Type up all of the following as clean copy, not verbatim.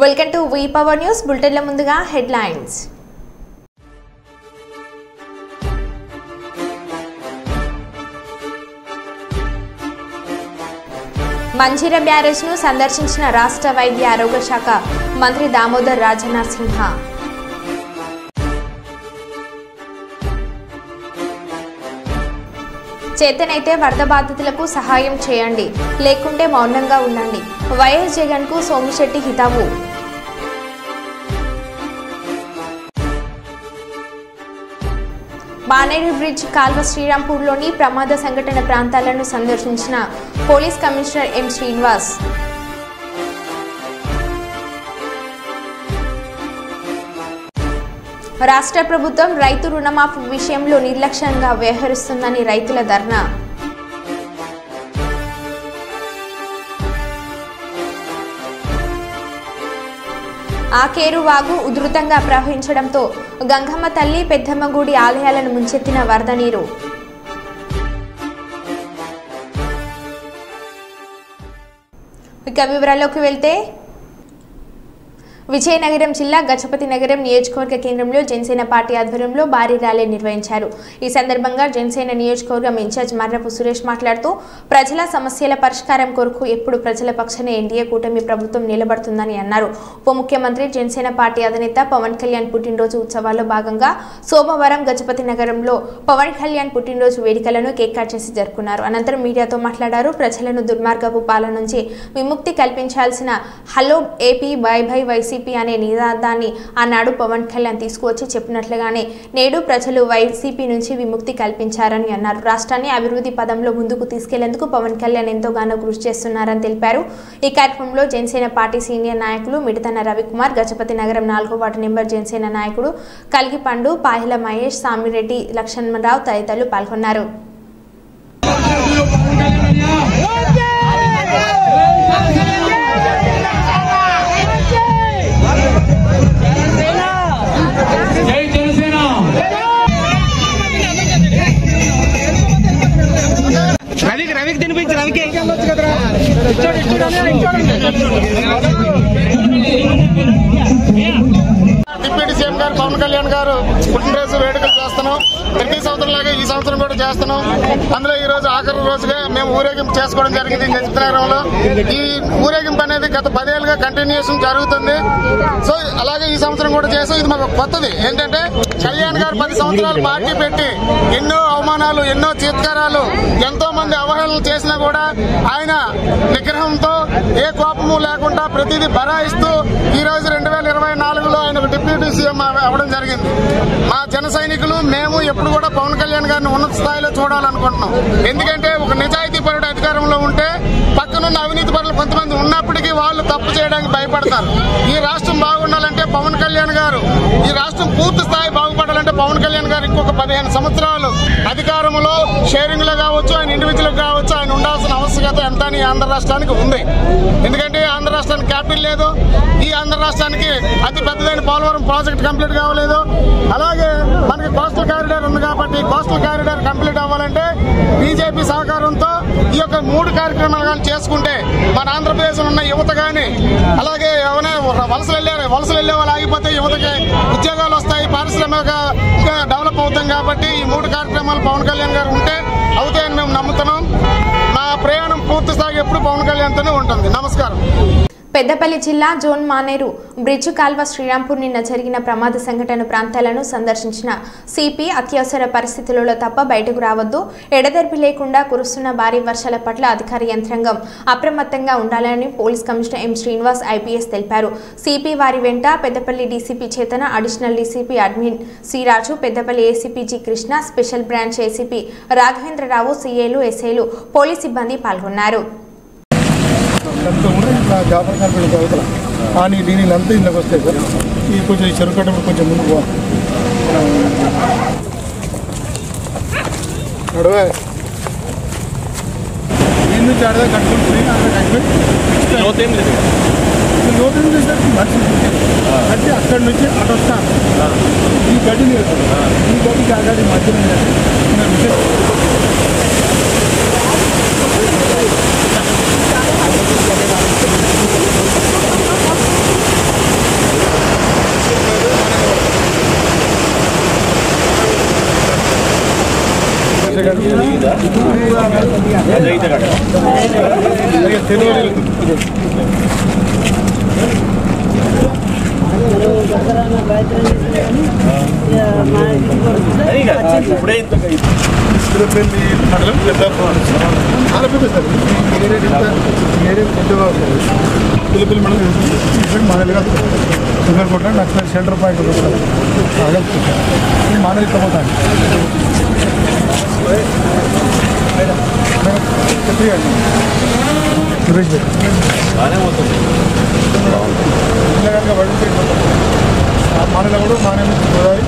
Welcome to V power news బులెటిన్ల ముందుగా headlines. Manjira barrage ను సందర్శించిన రాష్ట్ర వైద్య ఆరోగ్య శాఖ మంత్రి దామోదర్ రాజనరసింహ. చేతనైతే వరద బాధితులకు సహాయం చేయండి, లేకుంటే మౌనంగా ఉండండి. వైఎస్ జగన్ కు సోమిశెట్టి హితవు. మానేరు బ్రిడ్జ్ కాల్వ శ్రీరాంపూర్లోని ప్రమాద సంఘటన ప్రాంతాలను సందర్శించిన పోలీస్ కమిషనర్ ఎం శ్రీనివాస్. రాష్ట్ర ప్రభుత్వం రైతు రుణమాఫీ విషయంలో నిర్లక్ష్యంగా వ్యవహరిస్తుందని రైతుల ధర్నా. ఆకేరు వాగు ఉధృతంగా ప్రవహించడంతో గంగమ్మ తల్లి పెద్దమ్మ గుడి ఆలయాలను ముంచెత్తిన వరద నీరు. ఇక వివరాల్లోకి వెళ్తే విజయనగరం జిల్లా గజపతి నగరం నియోజకవర్గ కేంద్రంలో జనసేన పార్టీ ఆధ్వర్యంలో భారీ ర్యాలీ నిర్వహించారు. ఈ సందర్భంగా జనసేన నియోజకవర్గం ఇన్ఛార్జ్ మర్రపు సురేష్ మాట్లాడుతూ ప్రజల సమస్యల పరిష్కారం కొరకు ఎప్పుడు ప్రజల పక్షాన ఎన్డీఏ కూటమి ప్రభుత్వం నిలబడుతుందని అన్నారు. ఉప ముఖ్యమంత్రి జనసేన పార్టీ అధినేత పవన్ కళ్యాణ్ పుట్టినరోజు ఉత్సవాల్లో భాగంగా సోమవారం గజపతి నగరంలో పవన్ కళ్యాణ్ పుట్టినరోజు వేడుకలను కేక్ కట్ చేసి జరుపుకున్నారు. అనంతరం మీడియాతో మాట్లాడారు. ప్రజలను దుర్మార్గపు పాలన నుంచి విముక్తి కల్పించాల్సిన hello AP bye bye YCP అనే నినాదాన్ని ఆనాడు పవన్ కళ్యాణ్ తీసుకువచ్చి చెప్పినట్లుగానే నేడు ప్రజలు వైసీపీ నుంచి విముక్తి కల్పించారని అన్నారు. రాష్ట్రాన్ని అభివృద్ధి పదంలో ముందుకు తీసుకెళ్లేందుకు పవన్ కళ్యాణ్ ఎంతోగానో కృషి చేస్తున్నారని తెలిపారు. ఈ కార్యక్రమంలో జనసేన పార్టీ సీనియర్ నాయకులు మిడతన రవికుమార్, గజపతి నగరం 4వ వార్డు నెంబర్ జనసేన నాయకుడు కలిగిపండు, పాయల మహేష్, సామిరెడ్డి, లక్ష్మణరావు తదితరులు పాల్గొన్నారు. రవికి తినిపించి రవికి డిప్యూటీ సీఎం గారు పవన్ కళ్యాణ్ గారు పుట్టినరోజు వేడుకలు చేస్తున్నాం. ప్రతి సంవత్సరం లాగా ఈ సంవత్సరం కూడా చేస్తున్నాం. అందులో ఈ రోజు ఆఖరి రోజుగా మేము ఊరేగింపు చేసుకోవడం జరిగింది గజపతి నగరంలో. ఈ ఊరేగింపు అనేది గత 10 ఏళ్లుగా కంటిన్యూషన్ జరుగుతుంది. సో అలాగే ఈ సంవత్సరం కూడా చేస్తాం. ఇది మాకు కొత్తది ఏంటంటే కళ్యాణ్ గారు 10 సంవత్సరాలు పార్టీ పెట్టి ఎన్నో అవమానాలు, ఎన్నో చీత్కారాలు, ఎంతో మంది అవహేళనలు చేసినా కూడా ఆయన నిగ్రహంతో ఏ కోపము లేకుండా ప్రతిదీ బరాయిస్తూ ఈ రోజు 2024లో ఆయన డిప్యూటీ సీఎం అవ్వడం జరిగింది. మా జన సైనికులు మేము ఎప్పుడు కూడా పవన్ కళ్యాణ్ గారిని ఉన్నత స్థాయిలో చూడాలనుకుంటున్నాం. ఎందుకంటే ఒక నిజాయితీ పరుడు అధికారంలో ఉంటే పక్కనున్న అవినీతి పరులు కొంతమంది ఉన్నప్పటికీ వాళ్ళు తప్పు చేయడానికి భయపడతారు. ఈ రాష్ట్రం బాగుండాలంటే పవన్ కళ్యాణ్ గారు, ఈ రాష్ట్రం పూర్తి స్థాయి బాగుపడాలంటే పవన్ కళ్యాణ్ గారు ఇంకొక 15 సంవత్సరాలు అధికారంలో షేరింగ్ లో కావచ్చు, ఆయన ఇండివిజువల్ కావచ్చు, ఆయన ఉండాల్సిన ఆవశ్యకత ఎంత అని ఆంధ్ర రాష్ట్రానికి ఉంది. ఎందుకంటే ఆంధ్ర రాష్ట్రానికి క్యాపిటల్ లేదు. ఈ ఆంధ్ర రాష్ట్రానికి అతి పెద్దదైన పోలవరం ప్రాజెక్ట్ కంప్లీట్ కావలేదు. అలాగే మనకి కోస్టల్ కారిడార్ ఉంది కాబట్టి కోస్టల్ కారిడార్ కంప్లీట్ అవ్వాలంటే బీజేపీ సహకారంతో ఈ యొక్క 3 కార్యక్రమాలు చేసుకుంటే మన ఆంధ్రప్రదేశ్ ఉన్న యువత గాని, అలాగే ఎవరైనా వలసలు వెళ్లే వాళ్ళు ఆగిపోతే యువతకి ఉద్యోగాలు వస్తాయి, పారిశ్రామిక డెవలప్ అవుతాం. కాబట్టి ఈ 3 కార్యక్రమాలు పవన్ కళ్యాణ్ గారు ఉంటే అవుతాయని మేము నమ్ముతున్నాం. మా ప్రయాణం పూర్తి స్థాయి ఎప్పుడు పవన్ కళ్యాణ్తోనే ఉంటుంది. నమస్కారం. పెద్దపల్లి జిల్లా జోన్ మానేరు బ్రిడ్జ్ కాల్వ శ్రీరాంపూర్ నిన్న జరిగిన ప్రమాద సంఘటన ప్రాంతాలను సందర్శించిన సిపి అత్యవసర పరిస్థితులలో తప్ప బయటకు రావద్దు, ఎడతెరిపి లేకుండా కురుస్తున్న భారీ వర్షాల పట్ల అధికార యంత్రాంగం అప్రమత్తంగా ఉండాలని police commissioner M Srinivas IPS తెలిపారు. సిపి వారి వెంట Peddapalli DCP Chetana, additional DCP admin Sriraju, Peddapalli ACP G Krishna, special branch ACP Raghavendra Rao, సీఏలు, ఎస్ఐలు, పోలీస్ సిబ్బంది పాల్గొన్నారు. జాబర్ కార్పెట్ అవతల కానీ దీనిలో అంతా ఇందులోకి వస్తాయి సార్. ఈ కొంచెం చెరువు కట్టడం కొంచెం ముందుకు నడవే దీని నుంచి ఆడదా కట్టుకుంటుంది. లోతేం లేదు సార్. మనిషి అంటే అక్కడి నుంచి అటు వస్తాను. ఈ గడ్డి లేదు, ఈ గడ్డికి ఆ గడ్డి మధ్యలో మండలం పిల్లపల్లి మండలం మానేలుగా సుగర్కోట నక్సల్ షెల్టర్ పాయింట్ మానేలు పోతాను సురేష్ మానేలో కూడా మానే గోదావరి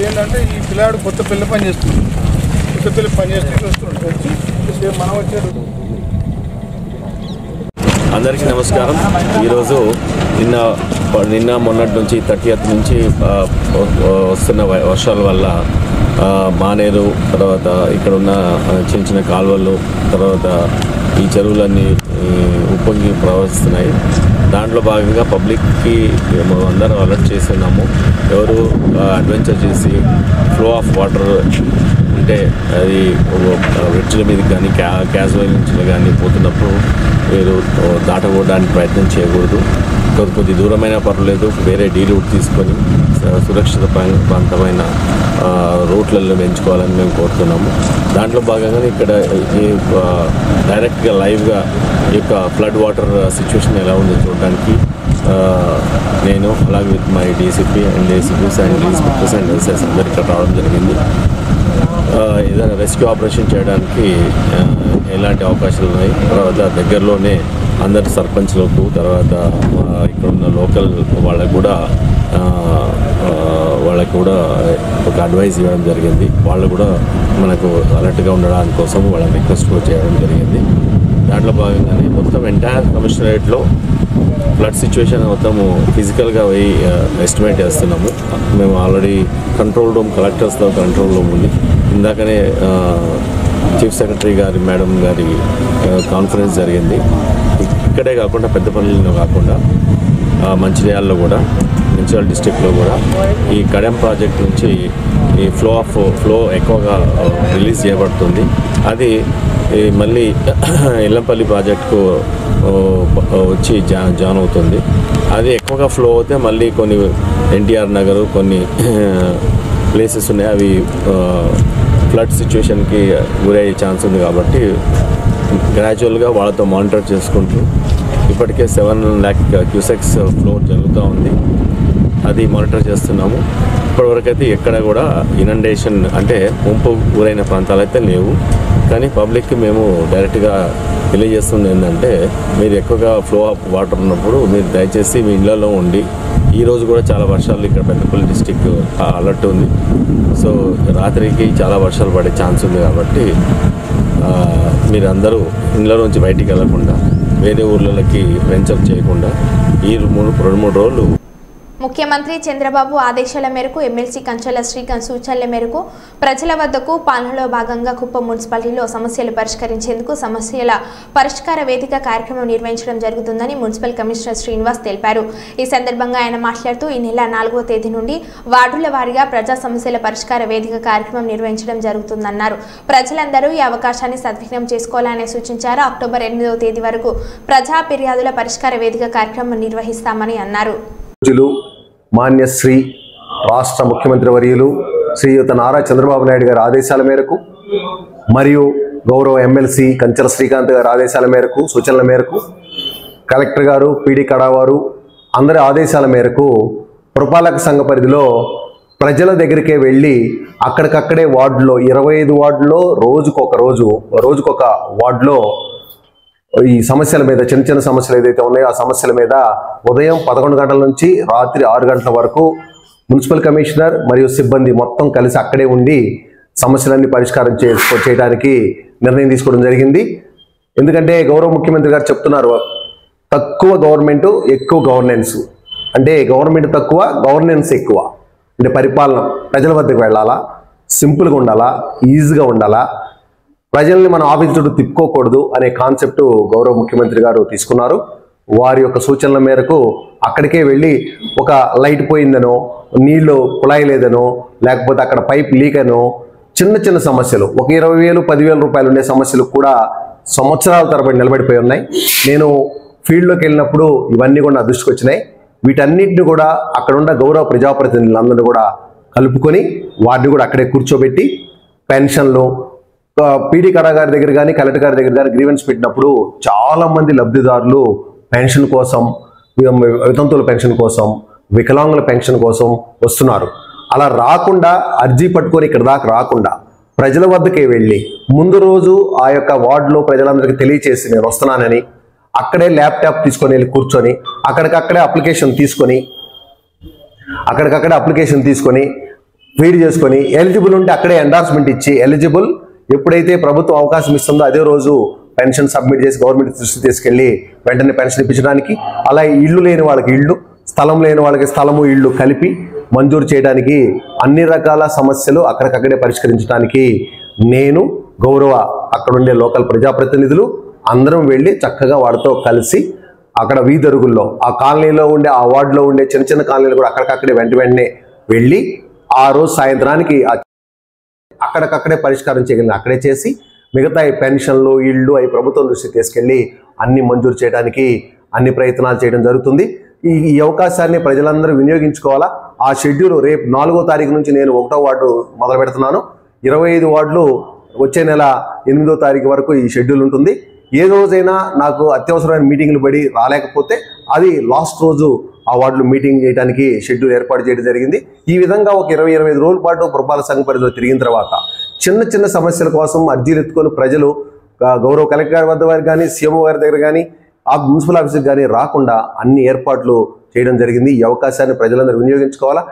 ఏంటంటే ఈ పిల్లాడు కొత్త పిల్ల పని చేస్తుంది కొత్త పిల్ల పని చేస్తూ చూస్తున్నాడు మనం వచ్చాడు. అందరికీ నమస్కారం. ఈరోజు నిన్న మొన్నటి నుంచి 30th నుంచి వస్తున్న వర్షాల వల్ల మానేరు తర్వాత ఇక్కడ ఉన్న చిన్న చిన్న కాలువలు తర్వాత ఈ చెరువులన్నీ ఉప్పొంగి ప్రవహిస్తున్నాయి. దాంట్లో భాగంగా పబ్లిక్కి అందరం అలర్ట్ చేస్తున్నాము. ఎవరు అడ్వెంచర్ చేసి ఫ్లో ఆఫ్ వాటర్ అంటే అది బ్రిడ్జ్ల మీద కానీ క్యాజువల్ నుంచి కానీ పోతున్నప్పుడు మీరు దాటకూడడానికి ప్రయత్నం చేయకూడదు. కొద్ది దూరమైనా పర్వాలేదు, వేరే డీ రూట్ తీసుకొని సురక్షిత ప్రాంతమైన రూట్లలో ఎంచుకోవాలని మేము కోరుతున్నాము. దాంట్లో భాగంగానే ఇక్కడ డైరెక్ట్గా లైవ్గా ఈ యొక్క ఫ్లడ్ వాటర్ సిచ్యువేషన్ ఎలా ఉందో చూడడానికి నేను అలాగే with my DCP and ACPs and inspectors and SS అందరు ఇక్కడ రావడం జరిగింది. ఏదైనా రెస్క్యూ ఆపరేషన్ చేయడానికి ఎలాంటి అవకాశాలు ఉన్నాయి. తర్వాత దగ్గరలోనే అందరి సర్పంచ్లకు తర్వాత ఇక్కడ ఉన్న లోకల్ వాళ్ళకు కూడా ఒక అడ్వైస్ ఇవ్వడం జరిగింది. వాళ్ళు కూడా మనకు అలర్ట్గా ఉండడానికి కోసం వాళ్ళని రిక్వెస్ట్ చేయడం జరిగింది. దాంట్లో భాగంగానే మొత్తం ఎంటైర్ కమిషనరేట్లో ఫ్లడ్ సిచ్యువేషన్ మొత్తము ఫిజికల్గా పోయి ఎస్టిమేట్ చేస్తున్నాము. మేము ఆల్రెడీ కంట్రోల్ రూమ్ కలెక్టర్స్తో కంట్రోల్ రూమ్ ఉంది. ఇందాకనే చీఫ్ సెక్రటరీ గారి మేడం గారి కాన్ఫరెన్స్ జరిగింది. ఇక్కడే కాకుండా పెద్దపల్లిలో కాకుండా మంచిర్యాలలో కూడా మంచిర్యాల డిస్ట్రిక్ట్లో కూడా ఈ కడెం ప్రాజెక్ట్ నుంచి ఈ ఫ్లో ఎక్కువగా రిలీజ్ చేయబడుతుంది. అది మళ్ళీ ఎల్లంపల్లి ప్రాజెక్టుకు వచ్చి జాయిన్ అవుతుంది. అది ఎక్కువగా ఫ్లో అవుతే మళ్ళీ కొన్ని ఎన్టీఆర్ నగర్ కొన్ని ప్లేసెస్ ఉన్నాయి, అవి ఫ్లడ్ సిచ్యువేషన్కి గురయ్యే ఛాన్స్ ఉంది. కాబట్టి గ్రాడ్యువల్గా వాళ్ళతో మానిటర్ చేసుకుంటూ ఇప్పటికే 7 lakh క్యూసెక్స్ ఫ్లో జరుగుతూ ఉంది. అది మానిటర్ చేస్తున్నాము. ఇప్పటివరకైతే ఎక్కడ కూడా ఇనండేషన్ అంటే ముంపు గురైన ప్రాంతాలు అయితే లేవు. కానీ పబ్లిక్కి మేము డైరెక్ట్గా తెలియజేస్తుంది ఏంటంటే మీరు ఎక్కువగా ఫ్లో ఆఫ్ వాటర్ ఉన్నప్పుడు మీరు దయచేసి మీ ఇళ్లలో ఉండి, ఈరోజు కూడా చాలా వర్షాలు ఇక్కడ పెద్దపల్లి డిస్టిక్ అలర్ట్ ఉంది. సో రాత్రికి చాలా వర్షాలు పడే ఛాన్స్ ఉంది. కాబట్టి మీరందరూ ఇళ్ళ నుంచి బయటికి వెళ్లకుండా వేరే ఊర్లకి వెంచర్ చేయకుండా ఈ 2-3 రోజులు ముఖ్యమంత్రి చంద్రబాబు ఆదేశాల మేరకు ఎమ్మెల్సీ కంచెల శ్రీకాంత్ సూచనల మేరకు ప్రజల వద్దకు పాలనలో భాగంగా కుప్పం మున్సిపాలిటీలో సమస్యలు పరిష్కరించేందుకు సమస్యల పరిష్కార వేదిక కార్యక్రమం నిర్వహించడం జరుగుతుందని మున్సిపల్ కమిషనర్ శ్రీనివాస్ తెలిపారు. ఈ సందర్భంగా ఆయన మాట్లాడుతూ ఈ నెల 4వ తేదీ నుండి వార్డుల వారీగా ప్రజా సమస్యల పరిష్కార వేదిక కార్యక్రమం నిర్వహించడం జరుగుతుందన్నారు. ప్రజలందరూ ఈ అవకాశాన్ని సద్వినియోగం చేసుకోవాలని సూచించారు. అక్టోబర్ 8వ తేదీ వరకు ప్రజా ఫిర్యాదుల పరిష్కార వేదిక కార్యక్రమం నిర్వహిస్తామని అన్నారు. మాన్యశ్రీ రాష్ట్ర ముఖ్యమంత్రి వర్యులు శ్రీయుత నారా చంద్రబాబు నాయుడు గారి ఆదేశాల మేరకు మరియు గౌరవ ఎమ్మెల్సీ కంచెల శ్రీకాంత్ గారి ఆదేశాల మేరకు సూచనల మేరకు కలెక్టర్ గారు పీడీ కడా వారు అందరి ఆదేశాల మేరకు పురపాలక సంఘ పరిధిలో ప్రజల దగ్గరికే వెళ్ళి అక్కడికక్కడే వార్డులో 25 వార్డులో రోజుకొక వార్డులో ఈ సమస్యల మీద చిన్న సమస్యలు ఏదైతే ఉన్నాయో ఆ సమస్యల మీద ఉదయం 11 గంటల నుంచి రాత్రి 6 గంటల వరకు మున్సిపల్ కమిషనర్ మరియు సిబ్బంది మొత్తం కలిసి అక్కడే ఉండి సమస్యలన్నీ పరిష్కారం చేయడానికి నిర్ణయం తీసుకోవడం జరిగింది. ఎందుకంటే గౌరవ ముఖ్యమంత్రి గారు చెప్తున్నారు, తక్కువ గవర్నమెంట్ ఎక్కువ గవర్నెన్స్, అంటే గవర్నమెంట్ తక్కువ గవర్నెన్స్ ఎక్కువ. అంటే పరిపాలన ప్రజల వద్దకు వెళ్ళాలా, సింపుల్గా ఉండాలా, ఈజీగా ఉండాలా, ప్రజల్ని మన ఆఫీస్ చుట్టూ తిప్పుకోకూడదు అనే కాన్సెప్ట్ గౌరవ ముఖ్యమంత్రి గారు తీసుకున్నారు. వారి యొక్క సూచనల మేరకు అక్కడికే వెళ్ళి ఒక లైట్ పోయిందనో, నీళ్లు కుళాయి లేదనో, లేకపోతే అక్కడ పైప్ లీక్ అనో, చిన్న చిన్న సమస్యలు ఒక 20,000 10,000 రూపాయలు ఉండే సమస్యలు కూడా సంవత్సరాల తరబడి నిలబడిపోయి ఉన్నాయి. నేను ఫీల్డ్లోకి వెళ్ళినప్పుడు ఇవన్నీ కూడా నా దృష్టికి వచ్చినాయి. వీటన్నిటిని కూడా అక్కడ ఉన్న గౌరవ ప్రజాప్రతినిధులందరినీ కూడా కలుపుకొని వారిని కూడా అక్కడే కూర్చోబెట్టి పెన్షన్లు, పీడీ కడా గారి దగ్గర కానీ కలెక్టర్ గారి దగ్గర కానీ గ్రీవెన్స్ పెట్టినప్పుడు చాలామంది లబ్ధిదారులు పెన్షన్ కోసం, వితంతువుల పెన్షన్ కోసం, వికలాంగుల పెన్షన్ కోసం వస్తున్నారు. అలా రాకుండా అర్జీ పట్టుకొని ఇక్కడ దాకా రాకుండా ప్రజల వద్దకే వెళ్ళి ముందు రోజు ఆ యొక్క వార్డులో ప్రజలందరికీ తెలియచేసి నేను వస్తున్నానని అక్కడే ల్యాప్టాప్ తీసుకొని వెళ్ళి కూర్చొని అక్కడికక్కడే అప్లికేషన్ తీసుకొని ఫీడ్ చేసుకొని ఎలిజిబుల్ ఉంటే అక్కడే ఎండార్స్మెంట్ ఇచ్చి ఎలిజిబుల్ ఎప్పుడైతే ప్రభుత్వం అవకాశం ఇస్తుందో అదే రోజు పెన్షన్ సబ్మిట్ చేసి గవర్నమెంట్ దృష్టి తీసుకెళ్లి వెంటనే పెన్షన్ ఇప్పించడానికి, అలా ఇల్లు లేని వాళ్ళకి ఇళ్ళు, స్థలం లేని వాళ్ళకి స్థలము ఇళ్ళు కలిపి మంజూరు చేయడానికి అన్ని రకాల సమస్యలు అక్కడికక్కడే పరిష్కరించడానికి నేను గౌరవ అక్కడుండే లోకల్ ప్రజాప్రతినిధులు అందరం వెళ్ళి చక్కగా వాడితో కలిసి అక్కడ వీధరుగుల్లో ఆ కాలనీలో ఉండే ఆ వార్డులో ఉండే చిన్న చిన్న కాలనీలు కూడా అక్కడికక్కడే వెంటనే వెళ్ళి ఆ రోజు సాయంత్రానికి అక్కడికక్కడే పరిష్కారం చేయగలిగిన అక్కడే చేసి మిగతా ఈ పెన్షన్లు ఇళ్ళు అవి ప్రభుత్వం దృష్టికి తీసుకెళ్ళి అన్ని మంజూరు చేయడానికి అన్ని ప్రయత్నాలు చేయడం జరుగుతుంది. ఈ అవకాశాన్ని ప్రజలందరూ వినియోగించుకోవాలా. ఆ షెడ్యూల్ రేపు 4వ తారీఖు నుంచి నేను 1వ వార్డు మొదలు పెడుతున్నాను. 25 వార్డులు వచ్చే నెల 8వ తారీఖు వరకు ఈ షెడ్యూల్ ఉంటుంది. ఏ రోజైనా నాకు అత్యవసరమైన మీటింగ్లు పడి రాలేకపోతే అది లాస్ట్ రోజు ఆ వార్డులో మీటింగ్ చేయడానికి షెడ్యూల్ ఏర్పాటు చేయడం జరిగింది. ఈ విధంగా ఒక 20-25 రోజుల పాటు పురపాలక సంఘ పరిధిలో తిరిగిన తర్వాత చిన్న చిన్న సమస్యల కోసం అర్జీలు ఎత్తుకొని ప్రజలు గౌరవ కలెక్టర్ గారి వద్ద వారికి కానీ సీఎంఓ గారి దగ్గర కానీ ఆ మున్సిపల్ ఆఫీస్కి కానీ రాకుండా అన్ని ఏర్పాట్లు చేయడం జరిగింది. ఈ అవకాశాన్ని ప్రజలందరూ వినియోగించుకోవాలా.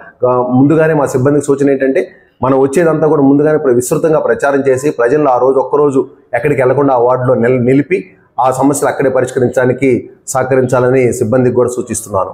ముందుగానే మా సిబ్బందికి సూచన ఏంటంటే మనం వచ్చేదంతా కూడా ముందుగానే విస్తృతంగా ప్రచారం చేసి ప్రజలను ఆ రోజు ఒక్కరోజు ఎక్కడికి వెళ్లకుండా ఆ వార్డులో నిలిపి ఆ సమస్యలు అక్కడే పరిష్కరించడానికి సహకరించాలని సిబ్బందికి కూడా సూచిస్తున్నాను.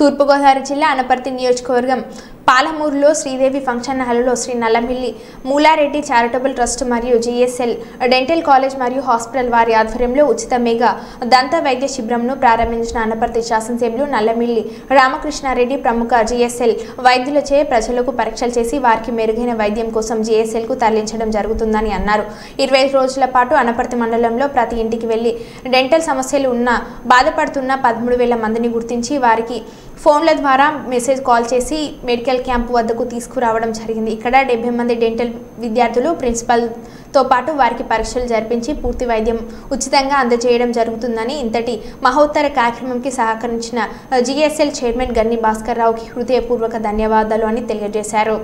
తూర్పుగోదావరి జిల్లా అనపర్తి నియోజకవర్గం పాలమూరులో శ్రీదేవి ఫంక్షన్ హాలులో శ్రీ నల్లమిల్లి మూలారెడ్డి చారిటబుల్ ట్రస్ట్ మరియు జిఎస్ఎల్ డెంటల్ కాలేజ్ మరియు హాస్పిటల్ వారి ఆధ్వర్యంలో ఉచిత మెగా దంత వైద్య శిబిరంను ప్రారంభించిన అనపర్తి శాసనసభ్యులు నల్లమిల్లి రామకృష్ణారెడ్డి ప్రముఖ జిఎస్ఎల్ వైద్యులచే ప్రజలకు పరీక్షలు చేసి వారికి మెరుగైన వైద్యం కోసం జిఎస్ఎల్కు తరలించడం జరుగుతుందని అన్నారు. 25 రోజుల పాటు అనపర్తి మండలంలో ప్రతి ఇంటికి వెళ్లి డెంటల్ సమస్యలు బాధపడుతున్న 13,000 మందిని గుర్తించి వారికి ఫోన్ల ద్వారా మెసేజ్ కాల్ చేసి మెడికల్ క్యాంప్ వద్దకు తీసుకురావడం జరిగింది. ఇక్కడ 70 మంది డెంటల్ విద్యార్థులు ప్రిన్సిపల్తో పాటు వారికి పరీక్షలు జరిపించి పూర్తి వైద్యం ఉచితంగా అందజేయడం జరుగుతుందని ఇంతటి మహోత్తర కార్యక్రమంకి సహకరించిన జిఎస్ఎల్ చైర్మన్ గన్ని భాస్కర్ రావుకి హృదయపూర్వక ధన్యవాదాలు అని తెలియజేశారు.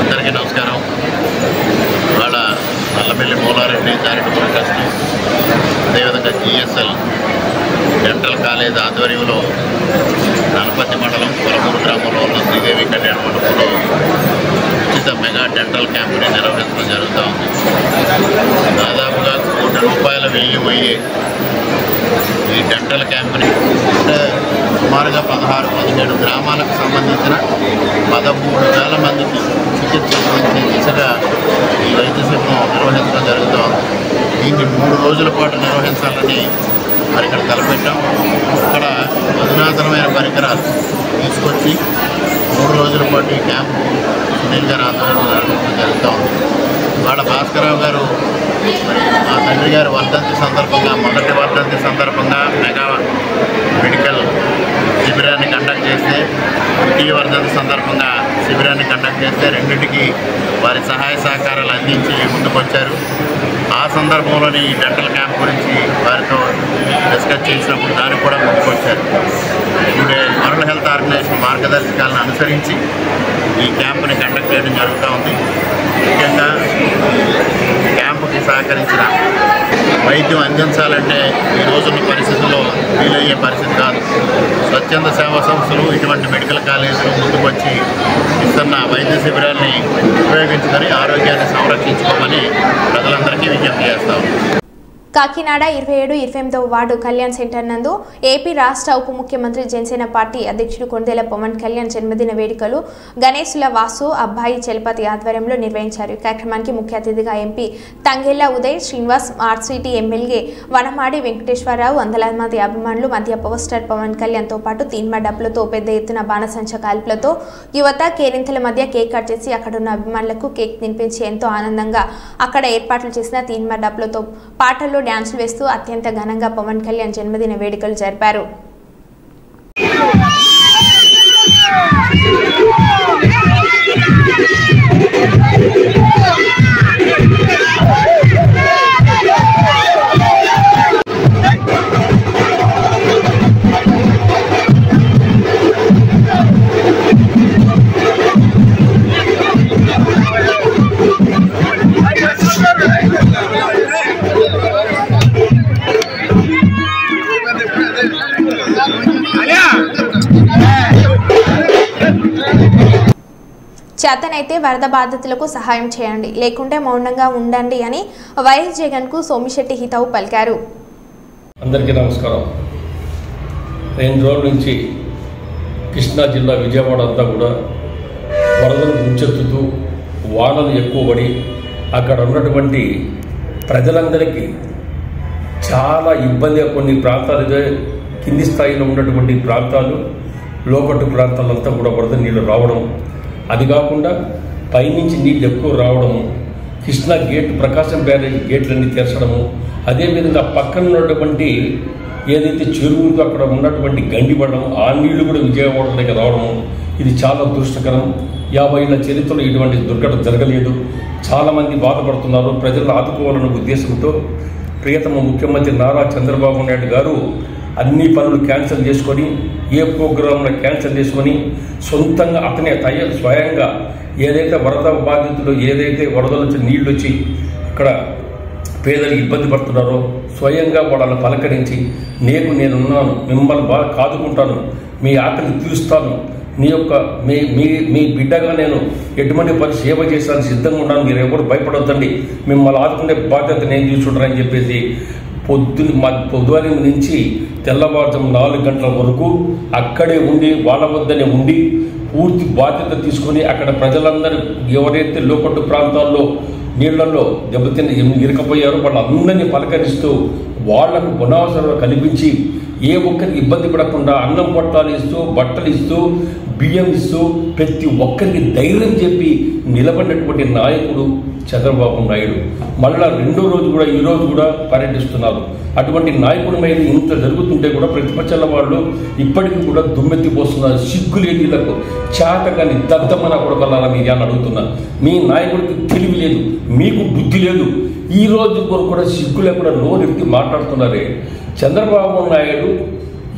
అందరికీ నమస్కారం. ఇవాళ నల్లబెల్లి మూలారెడ్డి చారిటబుల్ ట్రస్ట్, అదేవిధంగా జిఎస్ఎల్ డెంటల్ కాలేజ్ ఆధ్వర్యంలో గణపతి మండలం కొలమూరు గ్రామంలో ఉన్న శ్రీదేవి కళ్యాణ మండపంలో ఉచిత మెగా డెంటల్ క్యాంపుని నిర్వహించడం జరుగుతూ ఉంది. దాదాపుగా ₹1 వ్యయమయ్యే ఈ డెంటల్ క్యాంపుని అంటే సుమారుగా 16-17 గ్రామాలకు సంబంధించిన 13,000 మందికి చికిత్స అందించే దిశగా ఈ వైద్య శిబిరం నిర్వహించడం జరుగుతూ ఉంది. దీన్ని 3 రోజుల పాటు నిర్వహించాలని మరి ఇక్కడ తలపెట్టాం. ఇక్కడ అధునాతనమైన పరికరాలు తీసుకొచ్చి 3 రోజుల పాటు ఈ క్యాంపు సునీల్ గారి ఆధ్వర్యంలో నిర్వహించడం జరుగుతూ ఉంది. ఇవాళ భాస్కరరావు గారు మరి మా తండ్రి గారి వర్ధంతి సందర్భంగా, మొదటి వర్ధంతి సందర్భంగా మెగా మెడికల్ శిబిరాన్ని కండక్ట్ చేస్తే, ద్వితీయ వర్ధంతి సందర్భంగా శిబిరాన్ని కండక్ట్ చేస్తే రెండింటికి వారి సహాయ సహకారాలు అందించి ముందుకొచ్చారు. ఆ సందర్భంలోని ఈ డెంటల్ క్యాంప్ గురించి వారితో డిస్కస్ చేసినప్పుడు దానికి కూడా ముందుకొచ్చారు. ఇప్పుడే వరల్డ్ హెల్త్ ఆర్గనైజేషన్ మార్గదర్శకాలను అనుసరించి ఈ క్యాంపుని కండక్ట్ చేయడం జరుగుతూ ఉంది. ముఖ్యంగా క్యాంపుకి సహకరించిన వైద్యం అందించాలంటే ఈ రోజున్న పరిస్థితుల్లో వీలయ్యే పరిస్థితి కాదు. స్వచ్ఛంద సేవా సంస్థలు, ఇటువంటి మెడికల్ కాలేజీలు ముందుకొచ్చి ఇస్తున్న వైద్య శిబిరాన్ని ఉపయోగించుకొని ఆరోగ్యాన్ని సంరక్షించుకోమని ప్రజలందరికీ విజ్ఞప్తి చేస్తాం. కాకినాడ 27-28వ వార్డు కళ్యాణ్ సెంటర్ నందు ఏపీ రాష్ట్ర ఉప ముఖ్యమంత్రి జనసేన పార్టీ అధ్యక్షుడు కొండేల పవన్ కళ్యాణ్ జన్మదిన వేడుకలు గణేశుల వాసు అబ్బాయి చలపతి ఆధ్వర్యంలో నిర్వహించారు. ఈ కార్యక్రమానికి ముఖ్య అతిథిగా ఎంపీ తంగెళ్ల ఉదయ్ శ్రీనివాస్, ఆర్సీటీ ఎమ్మెల్యే వనమాడి వెంకటేశ్వరరావు, వందలాది మంది అభిమానులు మధ్య పవర్ స్టార్ పవన్ కళ్యాణ్తో పాటు తీన్మా డబ్బులతో పెద్ద ఎత్తున బాణసంచ కాల్పులతో యువత కేరింతల మధ్య కేక్ కట్ చేసి అక్కడున్న అభిమానులకు కేక్ తినిపించి ఎంతో ఆనందంగా అక్కడ ఏర్పాట్లు చేసిన తీన్మా డబ్బులతో పాటల్లో డ్యాన్సులు వేస్తూ అత్యంత ఘనంగా పవన్ కళ్యాణ్ జన్మదిన వేడుకలు జరిపారు. చేతనైతే వరద బాధితులకు సహాయం చేయండి, లేకుంటే మౌనంగా ఉండండి అని వైఎస్ జగన్ కు సోమిశెట్టి హితవు పలికారు. అందరికీ నమస్కారం. 2 రోజుల నుంచి కృష్ణా జిల్లా విజయవాడ అంతా కూడా వరదలు ముంచెత్తుతూ వానలు ఎక్కువ పడి అక్కడ ఉన్నటువంటి ప్రజలందరికీ చాలా ఇబ్బందిగా, కొన్ని ప్రాంతాలు కింది స్థాయిలో ఉన్నటువంటి ప్రాంతాలు, లోకట్టు ప్రాంతాలంతా కూడా వరద నీళ్లు రావడం, అది కాకుండా పైనుంచి నీళ్ళు ఎక్కువ రావడము, కృష్ణా గేట్, ప్రకాశం బ్యారేజ్ గేట్లన్నీ తెరచడము, అదేవిధంగా పక్కన ఉన్నటువంటి ఏదైతే చెరువుతో అక్కడ ఉన్నటువంటి గండిపడడం, ఆ నీళ్లు కూడా విజయవాడలోకి రావడము, ఇది చాలా దురదృష్టకరం. 50 ఏళ్ల చరిత్రలో ఇటువంటి దుర్ఘటన జరగలేదు. చాలామంది బాధపడుతున్నారు. ప్రజలను ఆదుకోవాలన్న ఉద్దేశంతో ప్రియతమ ముఖ్యమంత్రి నారా చంద్రబాబు నాయుడు గారు అన్ని పనులు క్యాన్సిల్ చేసుకొని, ఏ ప్రోగ్రాంలో క్యాన్సిల్ చేసుకొని సొంతంగా అతనే స్వయంగా ఏదైతే వరద బాధితులు, ఏదైతే వరదల నుంచి నీళ్ళు వచ్చి అక్కడ పేదలు ఇబ్బంది పడుతున్నారో స్వయంగా వాళ్ళని పలకరించి నేనున్నాను, మిమ్మల్ని బాగా కాదుకుంటాను, మీ ఆకలి తీరుస్తాను, నీ యొక్క మీ బిడ్డగా నేను ఎటువంటి సేవ చేసాను సిద్ధంగా ఉన్నాను, మీరు ఎవరు భయపడొద్దండి, మిమ్మల్ని ఆదుకునే బాధ్యత నేను తీసుకుంటానని చెప్పేసి పొద్దువారి నుంచి తెల్లవారుజాము 4 గంటల వరకు అక్కడే ఉండి వాళ్ళ వద్దనే ఉండి పూర్తి బాధ్యత తీసుకొని అక్కడ ప్రజలందరూ ఎవరైతే లోకట్టు ప్రాంతాల్లో నీళ్లలో దెబ్బతిని ఇరకపోయారో వాళ్ళందరినీ పలకరిస్తూ వాళ్లకు గుణావసరాలు కల్పించి ఏ ఒక్కరికి ఇబ్బంది పడకుండా అన్నం పొట్టాలు ఇస్తూ బట్టలు ఇస్తూ బియ్యం ఇస్తూ ప్రతి ఒక్కరికి ధైర్యం చెప్పి నిలబడినటువంటి నాయకుడు చంద్రబాబు నాయుడు. మళ్ళా రెండో రోజు కూడా ఈ రోజు కూడా పర్యటిస్తున్నారు. అటువంటి నాయకుడి మీద ఇంత జరుగుతుంటే కూడా ప్రతిపక్షాల వాళ్ళు ఇప్పటికీ కూడా దుమ్మెత్తిపోస్తున్నారు. సిగ్గులేనిలకు చేతగాని దద్దమన కొడగలరా మీరు అని అడుగుతున్నారు. మీ నాయకుడికి తెలివి లేదు, మీకు బుద్ధి లేదు. ఈ రోజు కూడా సిగ్గు లేకుండా నోరెత్తి మాట్లాడుతున్నారే. చంద్రబాబు నాయుడు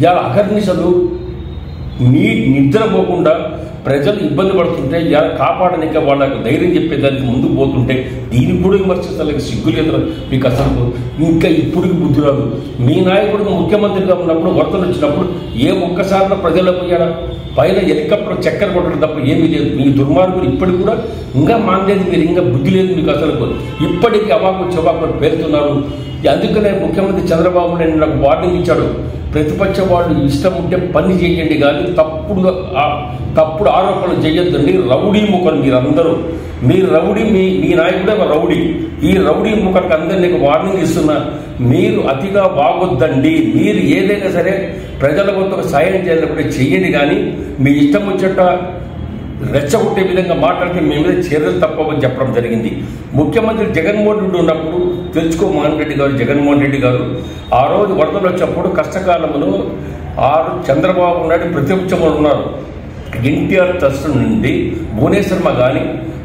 ఇలా అహర్నిశలు నిద్రపోకుండా ప్రజలు ఇబ్బంది పడుతుంటే ఇలా కాపాడనిక వాళ్ళకు ధైర్యం చెప్పేదానికి ముందుకు పోతుంటే దీనికి కూడా విమర్శించడానికి సిగ్గు లేదు మీకు. అసలు ఇంకా ఇప్పటికి బుద్ధి రాదు. మీ నాయకుడికి ముఖ్యమంత్రిగా ఉన్నప్పుడు వరదలు వచ్చినప్పుడు ఒక్కసారి ప్రజల్లో పోయాడా? పైన హెలికాప్టర్ చక్కెర కొట్టడం తప్ప ఏమీ లేదు. మీ దుర్మార్గులు ఇప్పటికి కూడా ఇంకా మానలేదు, మీరు ఇంకా బుద్ధి లేదు మీకు. అసలు ఇప్పటికీ అవాకు చవాకులు పేరుతున్నారు. అందుకనే ముఖ్యమంత్రి చంద్రబాబు నాయుడు నాకు వార్నింగ్ ఇచ్చాడు, ప్రతిపక్ష వాళ్ళు ఇష్టం ఉంటే పని చేయండి కానీ తప్పుడు ఆరోపణలు చేయొద్దండి. రౌడీ ముఖం మీరందరూ, మీరు రౌడీ, మీ నాయకుడే రౌడీ. ఈ రౌడీ ముఖానికి అందరినీ వార్నింగ్ ఇస్తున్నా, మీరు అతిగా బాగొద్దండి. మీరు ఏదైనా సరే ప్రజల కొంత సాయం చేయాలంటే చెయ్యండి కానీ మీ ఇష్టం వచ్చేట రెచ్చగొట్టే విధంగా మాట్లాడితే మీ మీద చర్యలు తప్పవని చెప్పడం జరిగింది. ముఖ్యమంత్రి జగన్మోహన్ రెడ్డి ఉన్నప్పుడు జగన్మోహన్ రెడ్డి గారు ఆ రోజు వరదలు వచ్చినప్పుడు కష్టకాలంలో చంద్రబాబు నాయుడు ప్రతిపక్షంలో ఉన్నారు. ఎన్టీఆర్ ట్రస్ట్ నుండి భువనేశ్వర్మ కానీ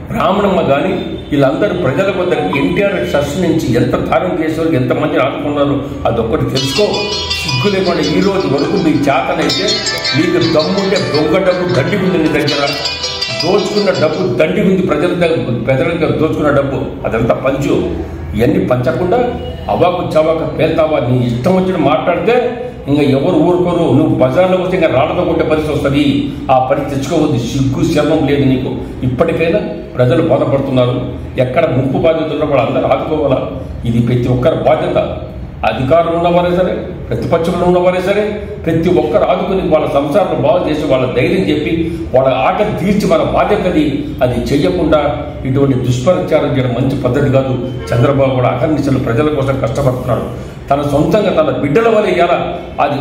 బ్రాహ్మణమ్మ కానీ వీళ్ళందరూ ప్రజల వద్దకు ఎన్టీఆర్ ట్రస్ట్ నుంచి ఎంత దానం చేశారు, ఎంతమంది ఆదుకున్నారు అదొక్కటి తెలుసుకో. సిగ్గు లేకుండా ఈ రోజు వరకు మీ చేతనైతే మీకు దమ్ముంటే దొంగ డబ్బు దండి ఉంది నీ దగ్గర, దోచుకున్న డబ్బు దండి ఉంది ప్రజల దగ్గర దోచుకున్న డబ్బు అదంతా పంచు. ఇవన్నీ పంచకుండా అవాకు చవాక పేల్తావా, నీ ఇష్టం వచ్చిన మాట్లాడితే ఇంకా ఎవరు ఊరుకోరు. నువ్వు బజార్లో వస్తే ఇంకా రాళ్ళతో కొట్టే పరిస్థితి వస్తుంది. ఆ పని తెచ్చుకోవద్దు, సిగ్గు శర్మం లేదు నీకు. ఇప్పటికైనా ప్రజలు బాధపడుతున్నారు. ఎక్కడ ముప్పు బాధ్యత ఉన్నప్పుడు అందరూ ఆదుకోవాలా. ఇది ప్రతి ఒక్కరి బాధ్యత. అధికారులు ఉన్నవారే సరే, ప్రతిపక్షంలో ఉన్నవారే సరే, ప్రతి ఒక్కరు ఆదుకుని వాళ్ళ సంసారాలు బాగు చేసి వాళ్ళ ధైర్యం చెప్పి వాళ్ళ ఆకలి తీర్చి వాళ్ళ బాధ్యతది అది చెయ్యకుండా ఇటువంటి దుష్ప్రచారం చేయడం మంచి పద్ధతి కాదు. చంద్రబాబు కూడా అహర్నిశలు ప్రజల కోసం కష్టపడుతున్నాడు. తన సొంతంగా తన బిడ్డల వల్ల ఇవాళ అది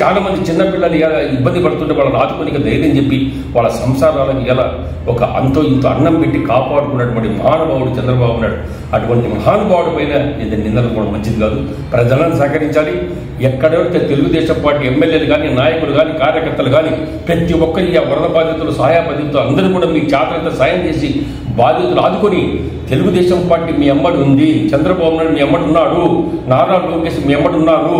చాలా మంది చిన్న పిల్లలు ఇలా ఇబ్బంది పడుతుంటే వాళ్ళని ఆదుకుని ధైర్యం చెప్పి వాళ్ళ సంసారాలకు ఇలా ఒక అంతో ఇంతో అన్నం పెట్టి కాపాడుకున్నటువంటి మహానుభావుడు చంద్రబాబు నాయుడు. అటువంటి మహానుభావుడి పైన ఇది నిందలు కూడా మంచిది కాదు. ప్రజలను సహకరించాలి. ఎక్కడెవరైతే తెలుగుదేశం పార్టీ ఎమ్మెల్యేలు కానీ నాయకులు కానీ కార్యకర్తలు కానీ ప్రతి ఒక్కరి ఈ వరద బాధితులు సహాయ బాధితులు అందరూ కూడా మీ చేతనంతా సాయం చేసి బాధితులు ఆదుకొని తెలుగుదేశం పార్టీ మీ అమ్మడు ఉంది, చంద్రబాబు నాయుడు మీ అమ్మడు ఉన్నాడు, నారా లోకేష్ మీ అమ్మడు ఉన్నారు.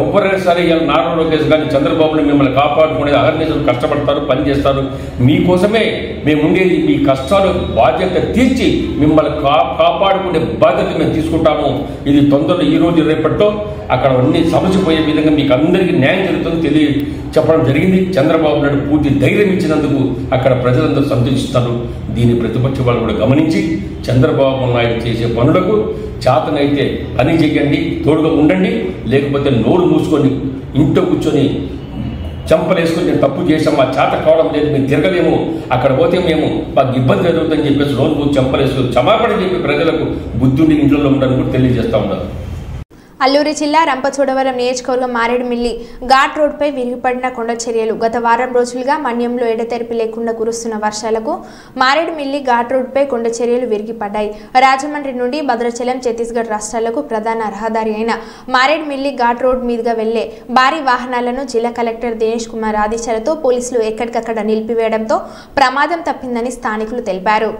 ఎవరైనా సరే నారా లోకేష్ కానీ చంద్రబాబుని మిమ్మల్ని కాపాడుకునేది అహర్నిశలు కష్టపడతారు, పనిచేస్తారు. మీకోసమే మేము ఉండేది. మీ కష్టాలు బాధ్యత తీర్చి మిమ్మల్ని కాపాడుకునే బాధ్యత మేము తీసుకుంటాము. ఇది తొందరలో ఈ రోజు రేపట్లో అక్కడ అన్ని సమసిపోయే విధంగా మీకు అందరికీ న్యాయం జరుగుతుంది చెప్పడం జరిగింది. చంద్రబాబు నాయుడు పూర్తి ధైర్యం ఇచ్చినందుకు అక్కడ ప్రజలందరూ సంతోషిస్తారు. దీన్ని ప్రతిపక్ష వాళ్ళు కూడా గమనించి చంద్రబాబు నాయుడు చేసే పనులకు చేతనైతే పని చేయండి, తోడుగా ఉండండి. లేకపోతే నోరు మూసుకొని ఇంట్లో కూర్చొని చంపలేసుకొని నేను తప్పు చేసాం, మా చేత కావడం లేదు, మేము తిరగలేము, అక్కడ పోతే మేము మాకు ఇబ్బంది జరుగుతుందని చెప్పేసి నోరు కూర్చొని చంపలేసుకొని క్షమాపణ చెప్పి ప్రజలకు బుద్ధుండి ఇంట్లో ఉండాలని కూడా తెలియజేస్తూ ఉన్నారు. అల్లూరి జిల్లా రంపచోడవరం నియోజకవర్గం మారేడుమిల్లి ఘాట్ రోడ్పై విరిగిపడిన కొండ చర్యలు. గత వారం రోజులుగా మన్యంలో ఎడతెరిపి లేకుండా కురుస్తున్న వర్షాలకు మారేడుమిల్లి ఘాట్ రోడ్పై కొండ చర్యలు విరిగిపడ్డాయి. రాజమండ్రి నుండి భద్రాచలం, ఛత్తీస్గఢ్ రాష్ట్రాలకు ప్రధాన రహదారి అయిన మారేడుమిల్లి ఘాట్ రోడ్ మీదుగా వెళ్లే భారీ వాహనాలను జిల్లా కలెక్టర్ దినేష్ కుమార్ ఆదేశాలతో పోలీసులు ఎక్కడికక్కడ నిలిపివేయడంతో ప్రమాదం తప్పిందని స్థానికులు తెలిపారు.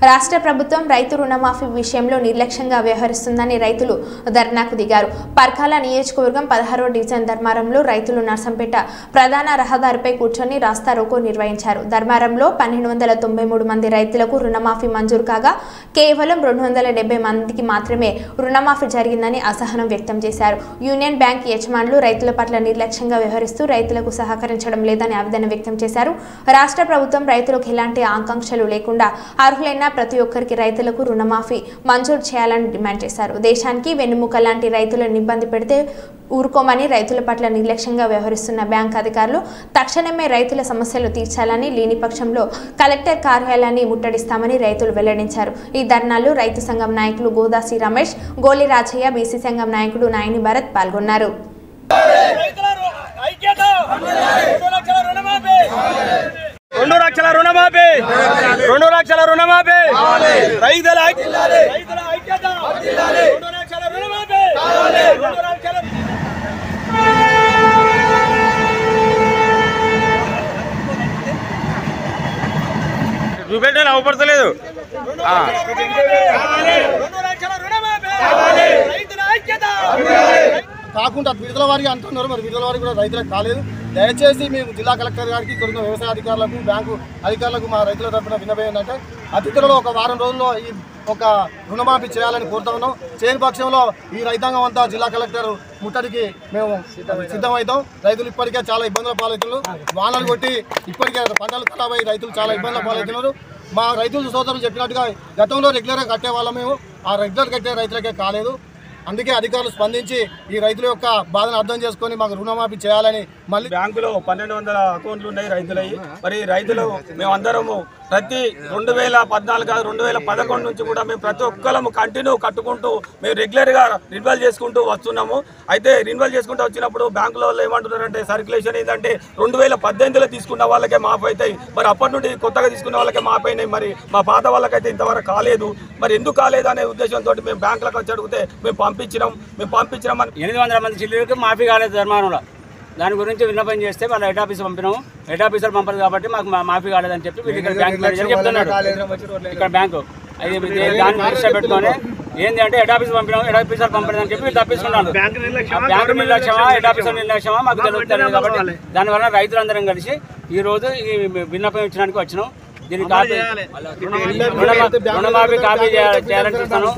రాష్ట్ర ప్రభుత్వం రైతు రుణమాఫీ విషయంలో నిర్లక్ష్యంగా వ్యవహరిస్తుందని రైతులు ధర్నాకు దిగారు. పర్కాల నియోజకవర్గం 16వ డివిజన్ ధర్మారంలో రైతులు నర్సంపేట ప్రధాన రహదారిపై కూర్చొని రాస్తారోకో నిర్వహించారు. ధర్మారంలో 1293 మంది రైతులకు రుణమాఫీ మంజూరు కాగా కేవలం 270 మందికి మాత్రమే రుణమాఫీ జరిగిందని అసహనం వ్యక్తం చేశారు. యూనియన్ బ్యాంక్ యజమానులు రైతుల పట్ల నిర్లక్ష్యంగా వ్యవహరిస్తూ రైతులకు సహకరించడం లేదని ఆవేదన వ్యక్తం చేశారు. రాష్ట్ర ప్రభుత్వం రైతులకు ఎలాంటి ఆకాంక్షలు లేకుండా అర్హులైన ప్రతి ఒక్కరికి రైతులకు రుణమాఫీ మంజూరు చేయాలని డిమాండ్ చేశారు. దేశానికి వెన్నుముక లాంటి రైతులను ఇబ్బంది పెడితే ఊరుకోమని రైతుల పట్ల నిర్లక్ష్యంగా వ్యవహరిస్తున్న బ్యాంక్ అధికారులు తక్షణమే రైతుల సమస్యలు తీర్చాలని, లేని పక్షంలో కలెక్టర్ కార్యాలయాన్ని ముట్టడిస్తామని రైతులు వెల్లడించారు. ఈ ధర్నాలో రైతు సంఘం నాయకులు గోదాసి రమేష్, గోలి రాజయ్య, బీసీ సంఘం నాయకుడు నాయని భరత్ పాల్గొన్నారు. 2 లక్షల రుణమాఫీ 2 లక్షల రుణమాఫీ రైతుల ఐక్యత 2 లక్షల రుణమాఫీ 2 లక్షల చూపెట్టాను అవపడతలేదు 2 లక్షల రుణమాఫీ రైతుల ఐక్యత కాకుండా విడుదల వారికి అంటున్నారు. మరి విడుదల వారికి కూడా రైతులకు కాలేదు. దయచేసి మేము జిల్లా కలెక్టర్ గారికి, కొన్ని వ్యవసాయ అధికారులకు, బ్యాంకు అధికారులకు మా రైతుల తరఫున విన్నపం ఏంటంటే అతి త్వరలో ఒక వారం రోజుల్లో ఈ ఒక రుణమాఫీ చేయాలని కోరుతా ఉన్నాం. చేయని పక్షంలో ఈ రైతాంగం అంతా జిల్లా కలెక్టర్ ముట్టడికి మేము సిద్ధమవుతాం. రైతులు ఇప్పటికే చాలా ఇబ్బందుల పాలవుతున్నారు. వానలు కొట్టి ఇప్పటికే పంటలు ఖరాబ్ అయ్యి రైతులు చాలా ఇబ్బందుల పాలవుతున్నారు. మా రైతులు సోదరులు చెప్పినట్టుగా గతంలో రెగ్యులర్గా కట్టే వాళ్ళం మేము, ఆ రెగ్యులర్ కట్టే రైతులకే కాలేదు. అందుకే అధికారులు స్పందించి ఈ రైతుల యొక్క బాధను అర్థం చేసుకొని మాకు రుణమాఫీ చేయాలని. మళ్ళీ బ్యాంకులో 1200 అకౌంట్లు ఉన్నాయి రైతులవి. మరి రైతులు మేమందరము ప్రతి 2014 2011 నుంచి కూడా మేము ప్రతి ఒక్కరము కంటిన్యూ కట్టుకుంటూ మేము రెగ్యులర్గా రిన్యువల్ చేసుకుంటూ వస్తున్నాము. అయితే రిన్యువల్ చేసుకుంటూ వచ్చినప్పుడు బ్యాంకుల వాళ్ళు ఏమంటున్నారంటే సర్క్యులేషన్ ఏంటంటే 2018లో తీసుకున్న వాళ్ళకే మాఫ్ అవుతాయి, మరి అప్పటి నుండి కొత్తగా తీసుకున్న వాళ్ళకే మాఫ్ అయినాయి, మరి మా పాత వాళ్ళకైతే ఇంతవరకు కాలేదు, మరి ఎందుకు కాలేదు అనే ఉద్దేశంతో మేము బ్యాంకులకు వచ్చి అడిగితే మేము పంపించినాం 800 మంది చిల్లరకు మాఫీ కాలేదు ధర్మానంలో. దాని గురించి విన్నపం చేస్తే వాళ్ళ హెడ్ ఆఫీస్ పంపినాము. హెడ్ ఆఫీసర్ పంపలేదు కాబట్టి మాకు మాఫీ కాలేదని చెప్పి వీళ్ళు ఇక్కడ బ్యాంక్ మేనేజర్ చెప్తున్నాడు. ఇక్కడ బ్యాంకు అది దాన్ని దృష్టిలో పెట్టుకొని ఏంటి అంటే హెడ్ ఆఫీస్ పంపినాము, హెడ్ ఆఫీసర్ పంపలేదని చెప్పి వీళ్ళు తప్పిస్తున్నాడు. బ్యాంకు నిర్లక్ష్యమా హెడ్ ఆఫీసర్ నిర్లక్ష్యమా మాకు తెలుస్తుంది. కాబట్టి దానివల్ల రైతులందరం కలిసి ఈ రోజు ఈ విన్నపం ఇచ్చడానికి వచ్చినాం. దీనికి రుణమాఫీ కాపీ చేయాలని చూస్తాను.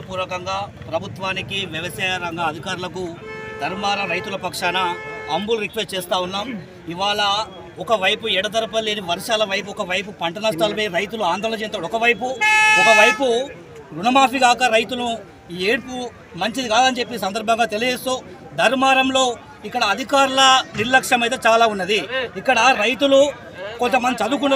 పూర్వకంగా ప్రభుత్వానికి, వ్యవసాయ రంగ అధికారులకు, ధర్మారం రైతుల పక్షాన అంబుల్ రిక్వెస్ట్ చేస్తూ ఉన్నాం. ఇవాళ ఒకవైపు ఎడతెరప లేని వర్షాల వైపు, ఒకవైపు పంట నష్టాలపై రైతులు ఆందోళన చెందుతారు. ఒకవైపు రుణమాఫీ కాక రైతులు ఈ ఏడుపు మంచిది కాదని చెప్పి సందర్భంగా తెలియజేస్తూ ధర్మారంలో ఇక్కడ అధికారుల నిర్లక్ష్యం అయితే చాలా ఉన్నది. ఇక్కడ రైతులు కొంతమంది చదువుకున్న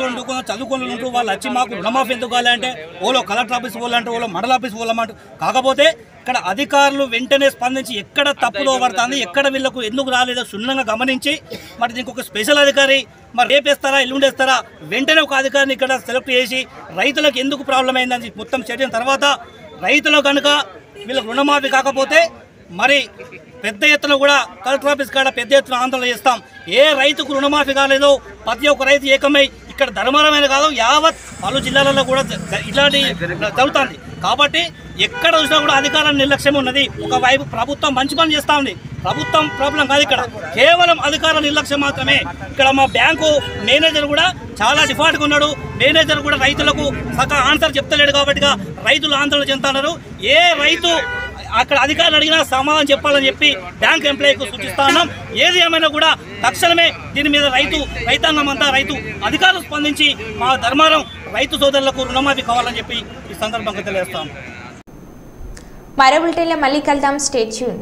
వాళ్ళు వచ్చి మాకు రుణమాఫీ ఎందుకు కావాలంటే ఓలో కలెక్టర్ ఆఫీస్ పోవాలంటే, ఓలో మండల ఆఫీస్ పోవాలంటే, కాకపోతే ఇక్కడ అధికారులు వెంటనే స్పందించి ఎక్కడ తప్పుదో పడుతుంది, ఎక్కడ వీళ్ళకు ఎందుకు రాలేదో క్షుణ్ణంగా గమనించి మరి దీనికి ఒక స్పెషల్ అధికారి మరి రేపేస్తారా ఎల్లుండేస్తారా వెంటనే ఒక అధికారిని ఇక్కడ సెలెక్ట్ చేసి రైతులకు ఎందుకు ప్రాబ్లం అయిందని మొత్తం చేసిన తర్వాత రైతులు కనుక వీళ్ళకి రుణమాఫీ కాకపోతే మరి పెద్ద ఎత్తున కూడా కలెక్టర్ ఆఫీస్ కాడ పెద్ద ఎత్తున ఆందోళన చేస్తాం. ఏ రైతుకు రుణమాఫీ కాలేదో ప్రతి ఒక్క రైతు ఏకమై ఇక్కడ ధర్మారమైన కాదు యావత్ పలు జిల్లాలలో కూడా ఇలాంటి జరుగుతుంది. కాబట్టి ఎక్కడ చూసినా కూడా అధికారుల నిర్లక్ష్యం ఉన్నది. ఒకవైపు ప్రభుత్వం మంచి పని చేస్తూ ఉంది, ప్రభుత్వం ప్రాబ్లం కాదు, ఇక్కడ కేవలం అధికారుల నిర్లక్ష్యం మాత్రమే. ఇక్కడ మా బ్యాంకు మేనేజర్ కూడా చాలా డిఫాల్ట్గా ఉన్నాడు. మేనేజర్ కూడా రైతులకు సగం ఆన్సర్ చెప్తలేడు కాబట్టి రైతులు ఆందోళన చెందుతున్నారు. ఏ రైతు అక్కడ అధికారులు అడిగినా సమాధానం చెప్పాలని చెప్పి బ్యాంక్ ఎంప్లాయీకి సూచిస్తా ఉన్నాం. ఏది ఏమైనా కూడా తక్షణమే దీని మీద రైతాంగం అంతా అధికారులు స్పందించి మా ధర్మారం రైతు సోదరులకు రుణమాఫీ కావాలని చెప్పి ఈ సందర్భంగా తెలియజేస్తాం. మరో బులెటిన్లో మళ్ళీ కలుద్దాం. Stay tune.